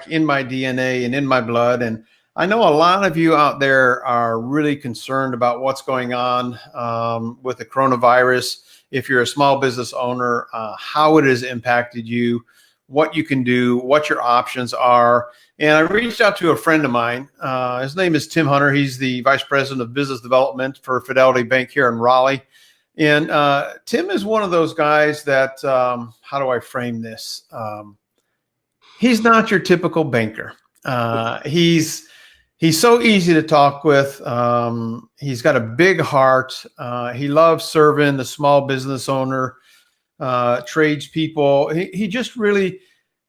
in my DNA and in my blood. And I know a lot of you out there are really concerned about what's going on with the coronavirus. If you're a small business owner, how it has impacted you, what you can do, what your options are. And I reached out to a friend of mine. His name is Tim Hunter. He's the Vice President of Business Development for Fidelity Bank here in Raleigh. And Tim is one of those guys that, how do I frame this? He's not your typical banker. He's so easy to talk with. He's got a big heart. He loves serving the small business owner, tradespeople. He just really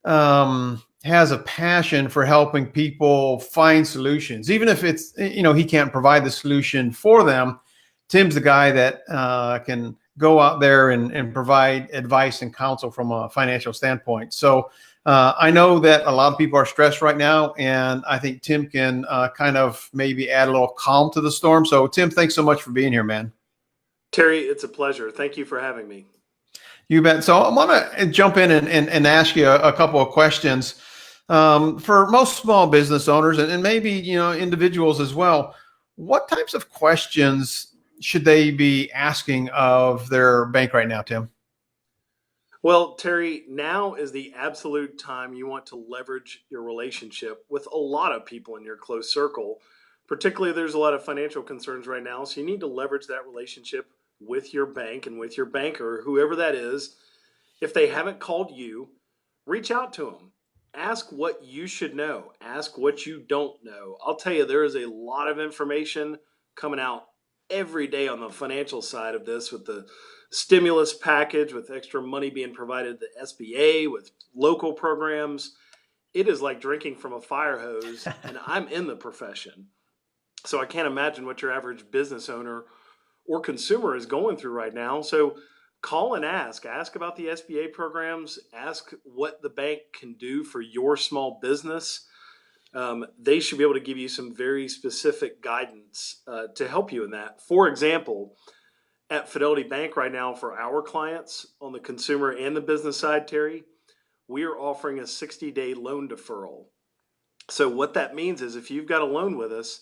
has a passion for helping people find solutions, even if it's, he can't provide the solution for them. Tim's the guy that can go out there and provide advice and counsel from a financial standpoint. So I know that a lot of people are stressed right now, and I think Tim can kind of maybe add a little calm to the storm. So Tim, thanks so much for being here, man. Terry, it's a pleasure. Thank you for having me. You bet. So I want to jump in and ask you a couple of questions. For most small business owners and maybe, individuals as well, what types of questions should they be asking of their bank right now, Tim? Well, Terry, now is the absolute time you want to leverage your relationship with a lot of people in your close circle. Particularly, there's a lot of financial concerns right now, so you need to leverage that relationship with your bank and with your banker, whoever that is. If they haven't called you, reach out to them. Ask what you should know. Ask what you don't know. I'll tell you, there is a lot of information coming out every day on the financial side of this, with the stimulus package, with extra money being provided to the SBA, with local programs. It is like drinking from a fire hose, and I'm in the profession. So I can't imagine what your average business owner or consumer is going through right now. So call and ask about the SBA programs, ask what the bank can do for your small business. They should be able to give you some very specific guidance to help you in that. For example, at Fidelity Bank right now, for our clients on the consumer and the business side, Terry, we are offering a 60-day loan deferral. So what that means is if you've got a loan with us,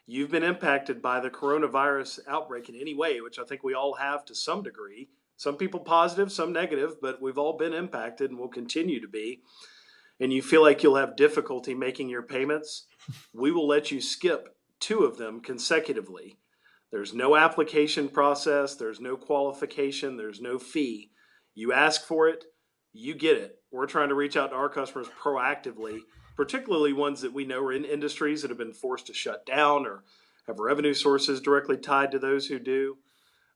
you've been impacted by the coronavirus outbreak in any way, which I think we all have to some degree. Some people positive, some negative, but we've all been impacted and will continue to be. And you feel like you'll have difficulty making your payments, we will let you skip 2 of them consecutively. There's no application process, there's no qualification, there's no fee. You ask for it, you get it. We're trying to reach out to our customers proactively, particularly ones that we know are in industries that have been forced to shut down or have revenue sources directly tied to those who do.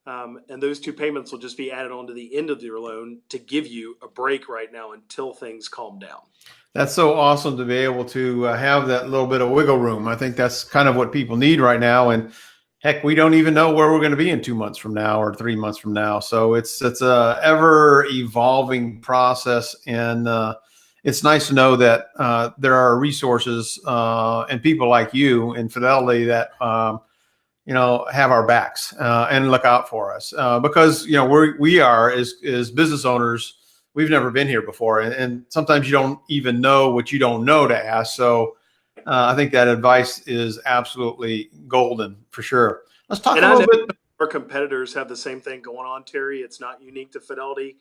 And those 2 payments will just be added on to the end of your loan to give you a break right now until things calm down. That's so awesome to be able to have that little bit of wiggle room. I think that's kind of what people need right now. And heck, we don't even know where we're going to be in 2 months from now or 3 months from now. So it's a ever evolving process. And it's nice to know that there are resources and people like you in Fidelity that have our backs and look out for us because we are as business owners. We've never been here before, and sometimes you don't even know what you don't know to ask. So I think that advice is absolutely golden for sure. Let's talk a little bit. Our competitors have the same thing going on, Terry. It's not unique to Fidelity.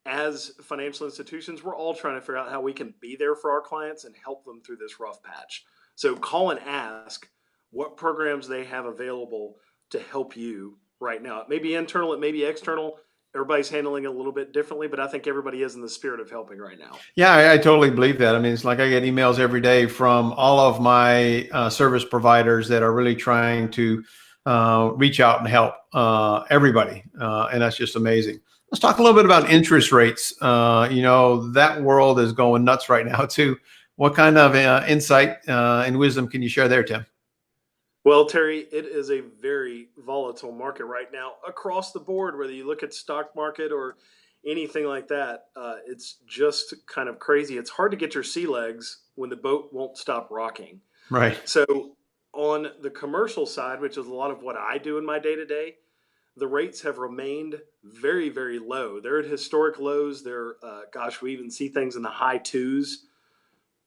As financial institutions, we're all trying to figure out how we can be there for our clients and help them through this rough patch. So call and ask what programs they have available to help you right now. It may be internal, it may be external. Everybody's handling it a little bit differently, but I think everybody is in the spirit of helping right now. Yeah, I totally believe that. I mean, it's like I get emails every day from all of my service providers that are really trying to reach out and help everybody. And that's just amazing. Let's talk a little bit about interest rates. That world is going nuts right now too. What kind of insight and wisdom can you share there, Tim? Well, Terry, it is a very volatile market right now across the board, whether you look at stock market or anything like that. It's just kind of crazy. It's hard to get your sea legs when the boat won't stop rocking. Right. So on the commercial side, which is a lot of what I do in my day to day, the rates have remained very, very low. They're at historic lows. We even see things in the high 2s.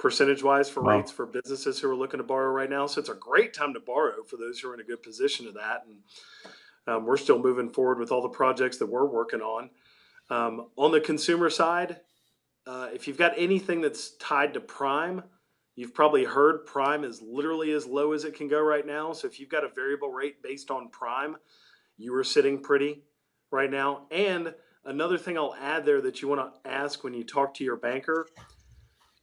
percentage wise for Wow. rates for businesses who are looking to borrow right now. So it's a great time to borrow for those who are in a good position to that. And we're still moving forward with all the projects that we're working on. On the consumer side, if you've got anything that's tied to prime, you've probably heard prime is literally as low as it can go right now. So if you've got a variable rate based on prime, you are sitting pretty right now. And another thing I'll add there that you want to ask when you talk to your banker,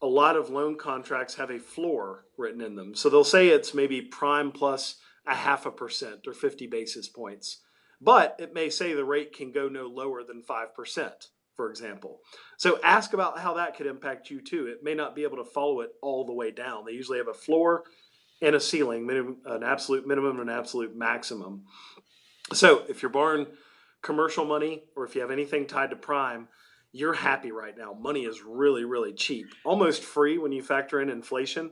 a lot of loan contracts have a floor written in them. So they'll say it's maybe prime plus a 0.5% or 50 basis points, but it may say the rate can go no lower than 5%, for example. So ask about how that could impact you too. It may not be able to follow it all the way down. They usually have a floor and a ceiling, minimum, an absolute minimum and an absolute maximum. So if you're borrowing commercial money or if you have anything tied to prime, you're happy right now. Money is really, really cheap, almost free when you factor in inflation.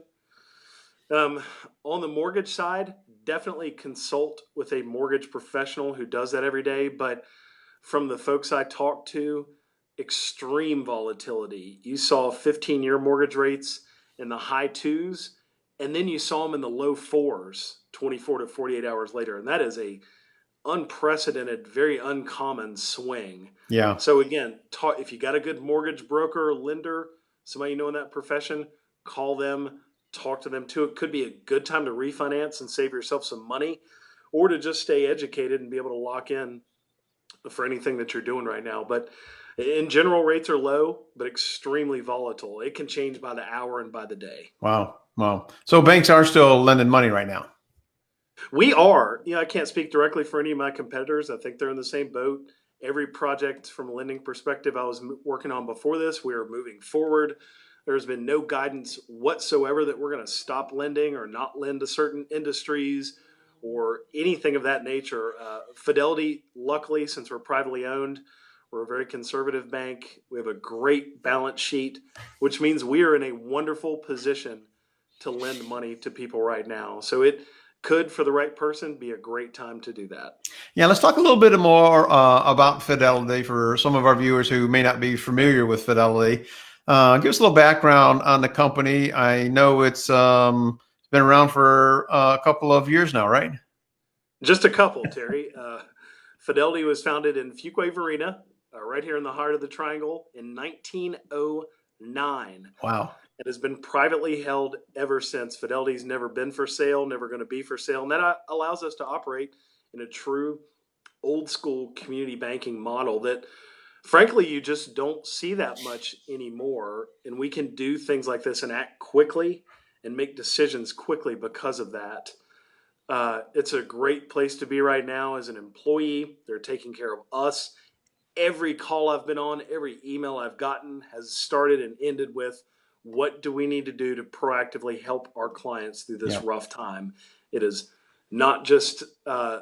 On the mortgage side, definitely consult with a mortgage professional who does that every day. But from the folks I talked to, extreme volatility. You saw 15-year mortgage rates in the high twos, and then you saw them in the low fours 24 to 48 hours later. And that is a unprecedented, very uncommon swing. Yeah. So again, if you got a good mortgage broker or lender, somebody you know in that profession, call them, talk to them too. It could be a good time to refinance and save yourself some money, or to just stay educated and be able to lock in for anything that you're doing right now. But in general, rates are low, but extremely volatile. It can change by the hour and by the day. Wow. Wow. So banks are still lending money right now. We are. I can't speak directly for any of my competitors. I think they're in the same boat. Every project from a lending perspective I was working on before this, we are moving forward. There's been no guidance whatsoever that we're going to stop lending or not lend to certain industries or anything of that nature. Fidelity, luckily, since we're privately owned, we're a very conservative bank. We have a great balance sheet, which means we are in a wonderful position to lend money to people right now. So it could, for the right person, be a great time to do that. Yeah, let's talk a little bit more about Fidelity for some of our viewers who may not be familiar with Fidelity. Give us a little background on the company. I know it's been around for a couple of years now, right? Just a couple, Terry. Fidelity was founded in Fuquay Varina, right here in the heart of the Triangle, in 1909. Wow. It has been privately held ever since. Fidelity's never been for sale, never going to be for sale. And that allows us to operate in a true old school community banking model that, frankly, you just don't see that much anymore. And we can do things like this and act quickly and make decisions quickly because of that. It's a great place to be right now as an employee. They're taking care of us. Every call I've been on, every email I've gotten has started and ended with, what do we need to do to proactively help our clients through this rough time? It is not just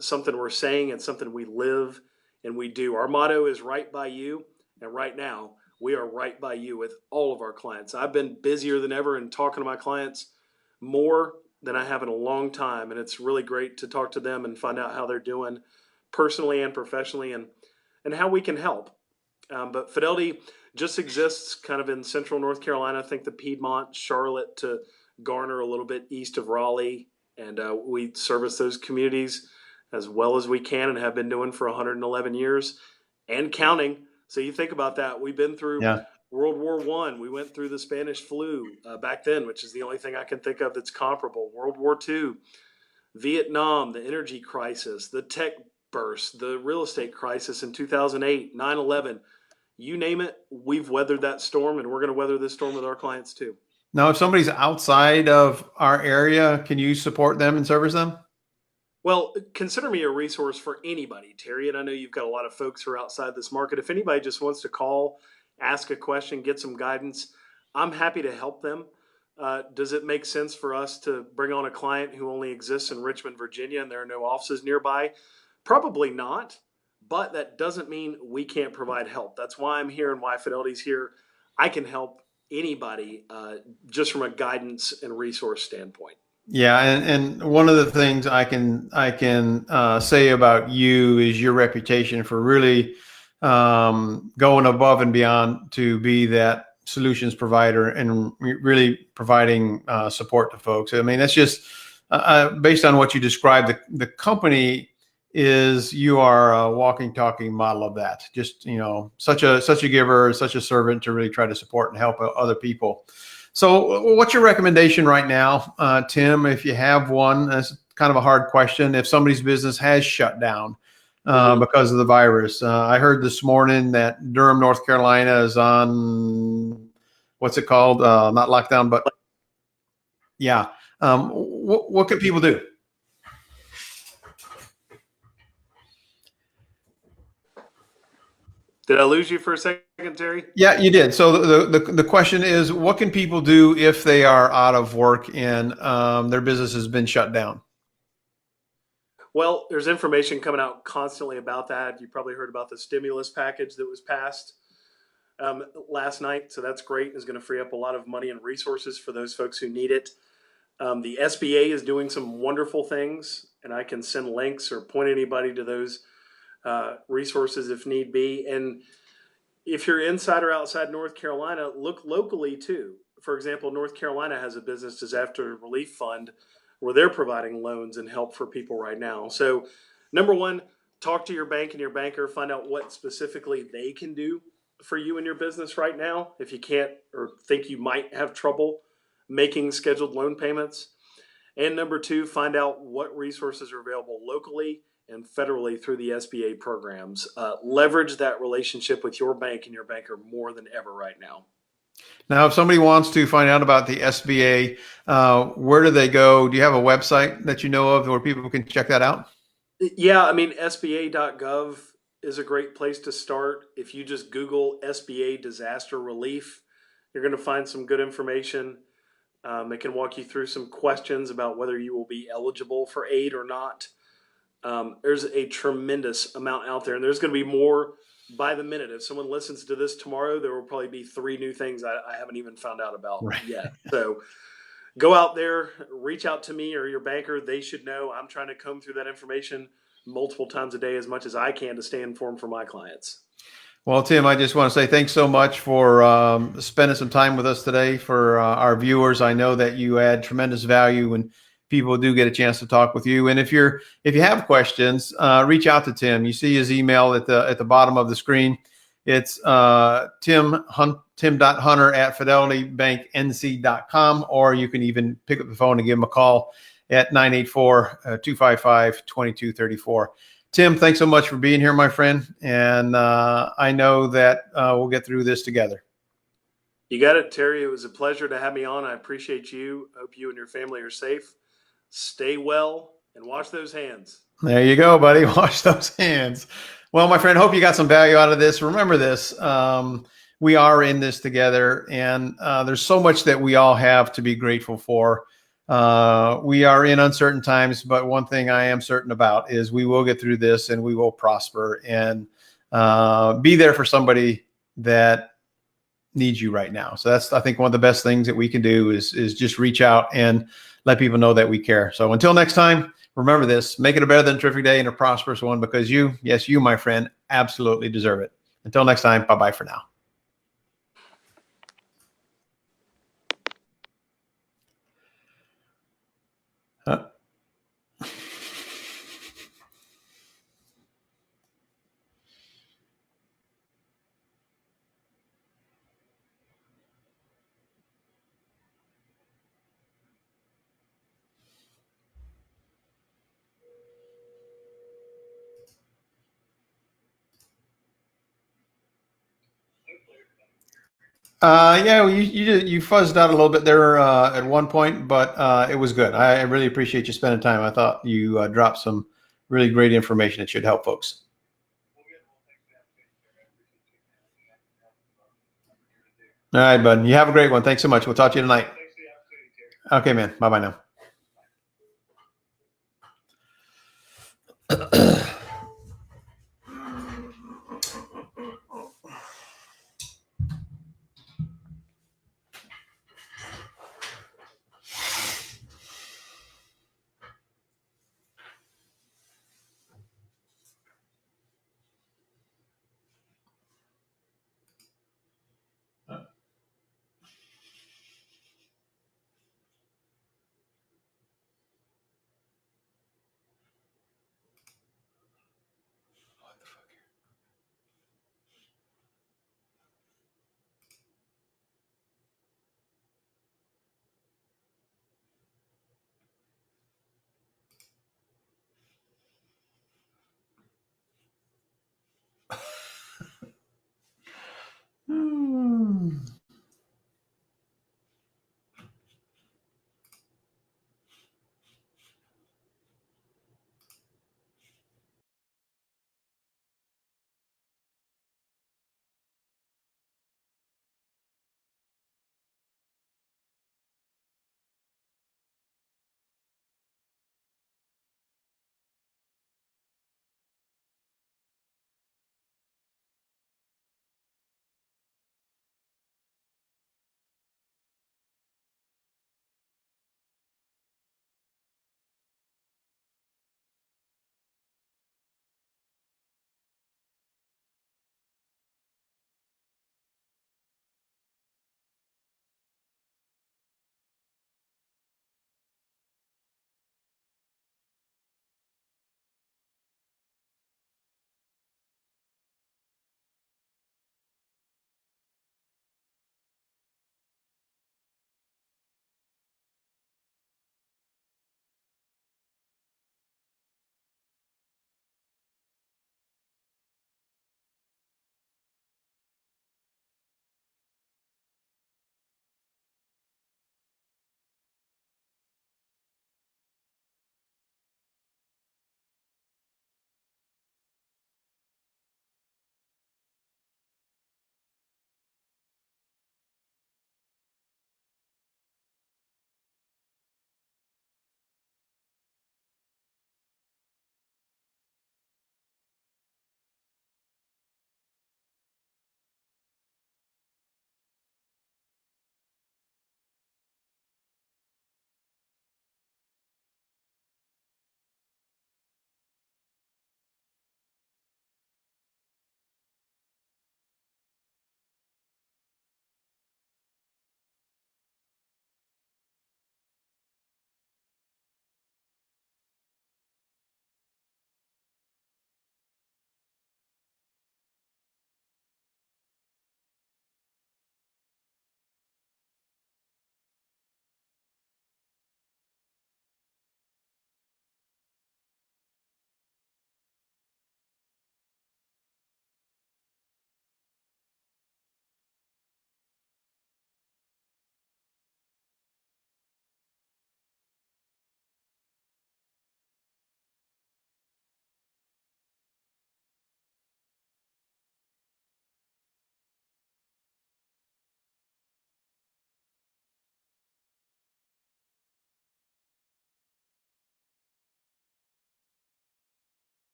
something we're saying, it's something we live and we do. Our motto is right by you. And right now, we are right by you with all of our clients. I've been busier than ever and talking to my clients more than I have in a long time. And it's really great to talk to them and find out how they're doing personally and professionally and how we can help. But Fidelity just exists kind of in central North Carolina. I think the Piedmont, Charlotte to Garner, a little bit east of Raleigh. And we service those communities as well as we can and have been doing for 111 years and counting. So you think about that. We've been through World War I. We went through the Spanish flu back then, which is the only thing I can think of that's comparable. World War II, Vietnam, the energy crisis, the tech burst, the real estate crisis in 2008, 9/11. You name it, we've weathered that storm, and we're going to weather this storm with our clients too. Now, if somebody's outside of our area, can you support them and service them? Well, consider me a resource for anybody, Terry. And I know you've got a lot of folks who are outside this market. If anybody just wants to call, ask a question, get some guidance, I'm happy to help them. Does it make sense for us to bring on a client who only exists in Richmond, Virginia, and there are no offices nearby? Probably not. But that doesn't mean we can't provide help. That's why I'm here and why Fidelity's here. I can help anybody just from a guidance and resource standpoint. Yeah, and one of the things I can say about you is your reputation for really going above and beyond to be that solutions provider and really providing support to folks. I mean, that's just based on what you described. The company is, you are a walking, talking model of that. Just, such a giver, such a servant to really try to support and help other people. So what's your recommendation right now, Tim, if you have one? That's kind of a hard question. If somebody's business has shut down because of the virus. I heard this morning that Durham, North Carolina is on, what's it called? Not lockdown, but yeah. What can people do? Did I lose you for a second, Terry? Yeah, you did. So the question is, what can people do if they are out of work and their business has been shut down? Well, there's information coming out constantly about that. You probably heard about the stimulus package that was passed last night. So that's great. It's going to free up a lot of money and resources for those folks who need it. The SBA is doing some wonderful things, and I can send links or point anybody to those resources if need be. And if you're inside or outside North Carolina, look locally too. For example, North Carolina has a business disaster relief fund where they're providing loans and help for people right now. So, number one, talk to your bank and your banker, find out what specifically they can do for you and your business right now if you can't or think you might have trouble making scheduled loan payments. And number two, find out what resources are available locally and federally through the SBA programs. Leverage that relationship with your bank and your banker more than ever right now. Now, if somebody wants to find out about the SBA, where do they go? Do you have a website that you know of where people can check that out? Yeah, I mean, SBA.gov is a great place to start. If you just Google SBA disaster relief, you're going to find some good information. It can walk you through some questions about whether you will be eligible for aid or not. There's a tremendous amount out there, and there's going to be more by the minute. If someone listens to this tomorrow, there will probably be 3 new things I haven't even found out about yet. So go out there, reach out to me or your banker. They should know. I'm trying to comb through that information multiple times a day as much as I can to stay informed for my clients. Well, Tim, I just want to say thanks so much for spending some time with us today. For our viewers, I know that you add tremendous value when people do get a chance to talk with you. And if you have questions, reach out to Tim. You see his email at the bottom of the screen. It's tim.hunter@fidelitybanknc.com, or you can even pick up the phone and give him a call at 984-255-2234. Tim, thanks so much for being here, my friend. And I know that we'll get through this together. You got it, Terry. It was a pleasure to have me on. I appreciate you. Hope you and your family are safe. Stay well and wash those hands. There you go, buddy. Wash those hands. Well, my friend, hope you got some value out of this. Remember this. We are in this together, and there's so much that we all have to be grateful for. We are in uncertain times, but one thing I am certain about is we will get through this and we will prosper and be there for somebody that needs you right now. So that's, I think, one of the best things that we can do is just reach out and let people know that we care. So until next time, remember this: make it a better than a terrific day and a prosperous one, because you, yes, you, my friend, absolutely deserve it. Until next time, bye-bye for now. Yeah, you fuzzed out a little bit there at one point, but it was good. I really appreciate you spending time. I thought you dropped some really great information that should help folks. All right, bud. You have a great one. Thanks so much. We'll talk to you tonight. Okay, man. Bye-bye now.